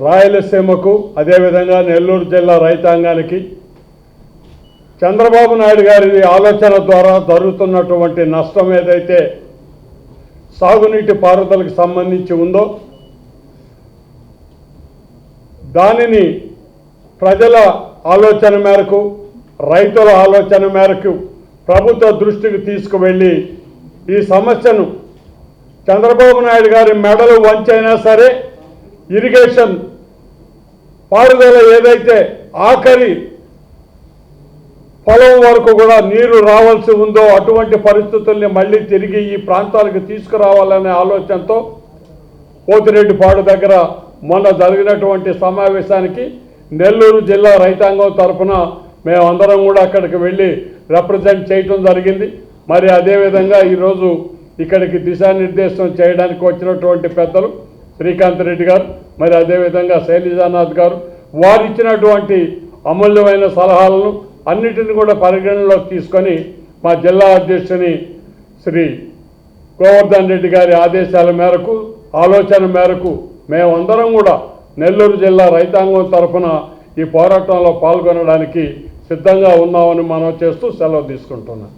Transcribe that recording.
రాయలసీమకు అదేవిధంగా నెల్లూరు జిల్లా రైతాంగానికి చంద్రబాబు నాయుడు గారి ఆలోచన ద్వారా జరుగుతున్నటువంటి నష్టం ఏదైతే సాగునీటి పారుదలకు సంబంధించి ఉందో దానిని ప్రజల ఆలోచన మేరకు రైతుల ఆలోచన మేరకు ప్రభుత్వ దృష్టికి తీసుకువెళ్ళి ఈ సమస్యను చంద్రబాబు నాయుడు గారి మెడలు వంచైనా సరే ఇరిగేషన్ పారుదల ఏదైతే ఆఖరి పొలం వరకు కూడా నీరు రావాల్సి ఉందో అటువంటి పరిస్థితుల్ని మళ్ళీ తిరిగి ఈ ప్రాంతాలకు తీసుకురావాలనే ఆలోచనతో పోతిరెడ్డిపాడు దగ్గర మొన్న జరిగినటువంటి సమావేశానికి నెల్లూరు జిల్లా రైతాంగం తరఫున మేమందరం కూడా అక్కడికి వెళ్ళి రిప్రజెంట్ చేయటం జరిగింది. మరి అదేవిధంగా ఈరోజు ఇక్కడికి దిశానిర్దేశం చేయడానికి వచ్చినటువంటి పెద్దలు శ్రీకాంత్ రెడ్డి గారు, మరి అదేవిధంగా శైలజానాథ్ గారు, వారు ఇచ్చినటువంటి అమూల్యమైన సలహాలను అన్నిటిని కూడా పరిగణనలోకి తీసుకొని మా జిల్లా అధ్యక్షుని శ్రీ గోవర్ధన్ రెడ్డి గారి ఆదేశాల మేరకు ఆలోచన మేరకు మేమందరం కూడా నెల్లూరు జిల్లా రైతాంగం తరఫున ఈ పోరాటంలో పాల్గొనడానికి సిద్ధంగా ఉన్నామని మనం చేస్తూ సెలవు తీసుకుంటున్నాం.